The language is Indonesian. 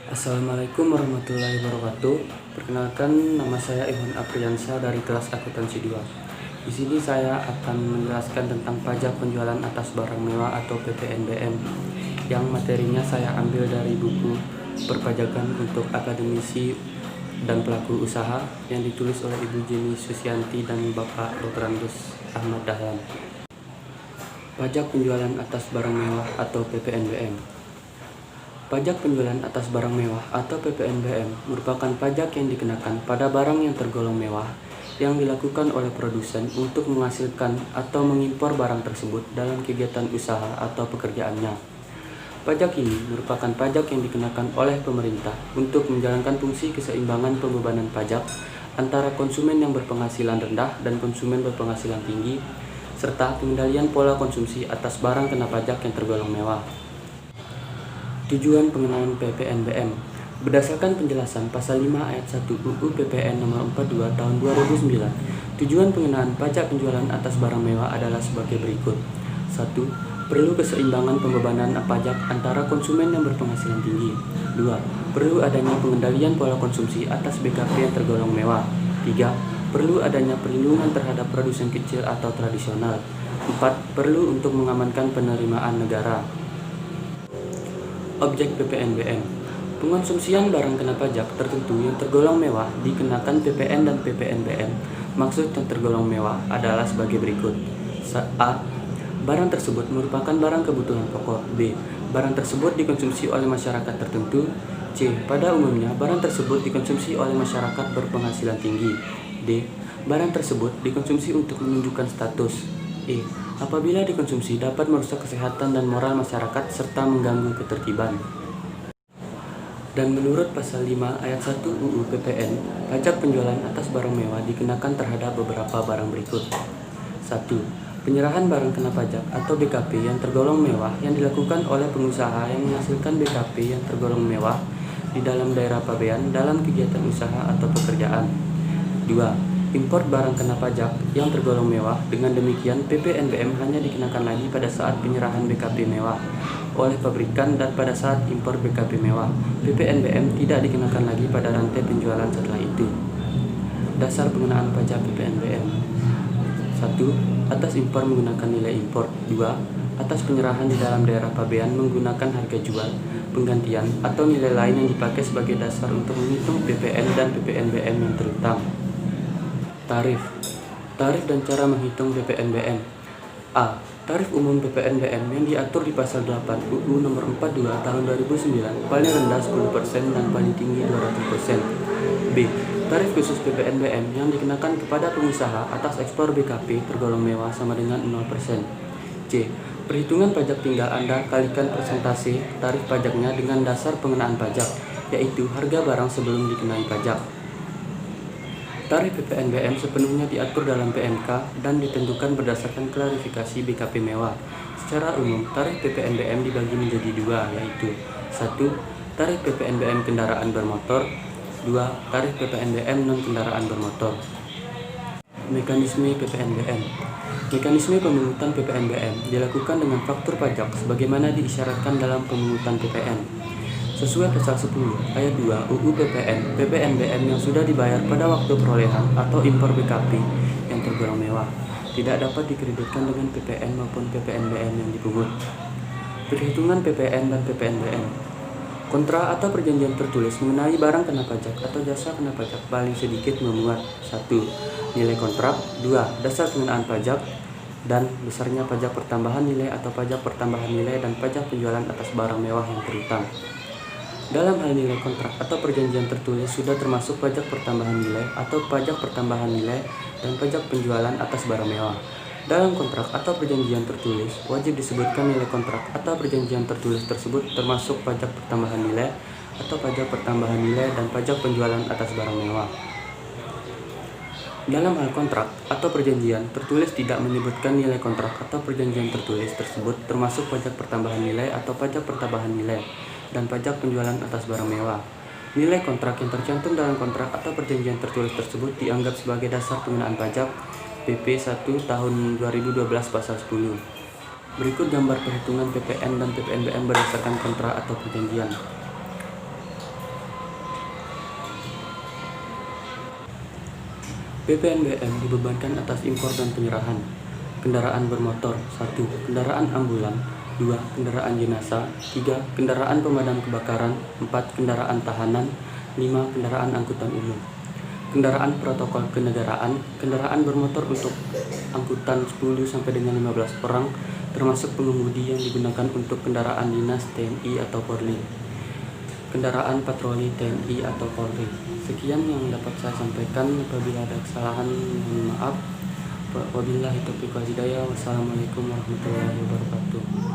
Assalamualaikum warahmatullahi wabarakatuh. Perkenalkan, nama saya Iwan Apriansyah dari kelas akuntansi 2. Di sini saya akan menjelaskan tentang pajak penjualan atas barang mewah atau PPNBM yang materinya saya ambil dari buku Perpajakan untuk Akademisi dan Pelaku Usaha yang ditulis oleh Ibu Jenny Susianti dan Bapak Dr. Andus Ahmad Dahlan. Pajak penjualan atas barang mewah atau PPNBM. Pajak penjualan atas barang mewah atau PPNBM merupakan pajak yang dikenakan pada barang yang tergolong mewah yang dilakukan oleh produsen untuk menghasilkan atau mengimpor barang tersebut dalam kegiatan usaha atau pekerjaannya. Pajak ini merupakan pajak yang dikenakan oleh pemerintah untuk menjalankan fungsi keseimbangan pembebanan pajak antara konsumen yang berpenghasilan rendah dan konsumen berpenghasilan tinggi, serta pengendalian pola konsumsi atas barang kena pajak yang tergolong mewah. Tujuan pengenaan PPNBM. Berdasarkan penjelasan pasal 5 ayat 1 UU PPN nomor 42 tahun 2009, tujuan pengenaan pajak penjualan atas barang mewah adalah sebagai berikut. 1. Perlu keseimbangan pembebanan pajak antara konsumen yang berpenghasilan tinggi. 2. Perlu adanya pengendalian pola konsumsi atas BKP yang tergolong mewah. 3. Perlu adanya perlindungan terhadap produsen kecil atau tradisional. 4. Perlu untuk mengamankan penerimaan negara. Objek PPNBM. Pengonsumsian barang kena pajak tertentu yang tergolong mewah dikenakan PPN dan PPNBM. Maksud yang tergolong mewah adalah sebagai berikut. A. Barang tersebut merupakan barang kebutuhan pokok. B. Barang tersebut dikonsumsi oleh masyarakat tertentu. C. Pada umumnya, barang tersebut dikonsumsi oleh masyarakat berpenghasilan tinggi. D. Barang tersebut dikonsumsi untuk menunjukkan status. E. Apabila dikonsumsi dapat merusak kesehatan dan moral masyarakat serta mengganggu ketertiban. Dan menurut pasal 5 ayat 1 UU PPN, pajak penjualan atas barang mewah dikenakan terhadap beberapa barang berikut. 1. Penyerahan barang kena pajak atau BKP yang tergolong mewah yang dilakukan oleh pengusaha yang menghasilkan BKP yang tergolong mewah di dalam daerah pabean dalam kegiatan usaha atau pekerjaan. 2. Impor barang kena pajak yang tergolong mewah. Dengan demikian, PPNBM hanya dikenakan lagi pada saat penyerahan BKP mewah oleh pabrikan dan pada saat impor BKP mewah. PPNBM tidak dikenakan lagi pada rantai penjualan setelah itu. Dasar pengenaan pajak PPNBM. 1. Atas impor menggunakan nilai impor. 2. Atas penyerahan di dalam daerah pabean menggunakan harga jual, penggantian, atau nilai lain yang dipakai sebagai dasar untuk menghitung PPN dan PPNBM yang terutang. Tarif dan cara menghitung PPNBM. A. Tarif umum PPNBM yang diatur di pasal 8 UU nomor 42 tahun 2009 paling rendah 10% dan paling tinggi 200%. B. Tarif khusus PPNBM yang dikenakan kepada pengusaha atas ekspor BKP tergolong mewah sama dengan 0%. C. Perhitungan pajak tinggal Anda kalikan persentase tarif pajaknya dengan dasar pengenaan pajak, yaitu harga barang sebelum dikenai pajak. Tarif PPNBM sepenuhnya diatur dalam PMK dan ditentukan berdasarkan klarifikasi BKP mewah. Secara umum, tarif PPNBM dibagi menjadi dua, yaitu 1. Tarif PPNBM kendaraan bermotor. 2. Tarif PPNBM non-kendaraan bermotor. Mekanisme PPNBM. Mekanisme pemungutan PPNBM dilakukan dengan faktur pajak sebagaimana diisyaratkan dalam pemungutan PPN. Sesuai pasal 10 ayat 2 UU PPN, PPNBM yang sudah dibayar pada waktu perolehan atau impor BKP yang tergolong mewah tidak dapat dikreditkan dengan PPN maupun PPNBM yang dipungut. Perhitungan PPN dan PPNBM. Kontrak atau perjanjian tertulis mengenai barang kena pajak atau jasa kena pajak paling sedikit memuat 1. Nilai kontrak. 2. Dasar pengenaan pajak dan besarnya pajak pertambahan nilai atau pajak pertambahan nilai dan pajak penjualan atas barang mewah yang terutang. Dalam hal nilai kontrak atau perjanjian tertulis sudah termasuk pajak pertambahan nilai atau pajak pertambahan nilai dan pajak penjualan atas barang mewah. Dalam kontrak atau perjanjian tertulis, wajib disebutkan nilai kontrak atau perjanjian tertulis tersebut termasuk pajak pertambahan nilai atau pajak pertambahan nilai dan pajak penjualan atas barang mewah. Dalam hal kontrak atau perjanjian tertulis tidak menyebutkan nilai kontrak atau perjanjian tertulis tersebut termasuk pajak pertambahan nilai atau pajak pertambahan nilai dan pajak penjualan atas barang mewah. Nilai kontrak yang tercantum dalam kontrak atau perjanjian tertulis tersebut dianggap sebagai dasar pengenaan pajak PP 1 tahun 2012 pasal 10. Berikut gambar perhitungan PPN dan PPNBM berdasarkan kontrak atau perjanjian. PPNBM dibebankan atas impor dan penyerahan. Kendaraan bermotor 1. Kendaraan ambulan 2. Kendaraan jenazah 3. Kendaraan pemadam kebakaran 4. Kendaraan tahanan 5. Kendaraan angkutan umum. Kendaraan protokol kenegaraan, kendaraan bermotor untuk angkutan 10 sampai dengan 15 orang, termasuk pengemudi yang digunakan untuk kendaraan dinas TNI atau Polri. Kendaraan patroli TNI atau Polri. Sekian yang dapat saya sampaikan. Apabila ada kesalahan, mohon maaf. Wabillahi taufiq wal hidayah. Wassalamualaikum warahmatullahi wabarakatuh.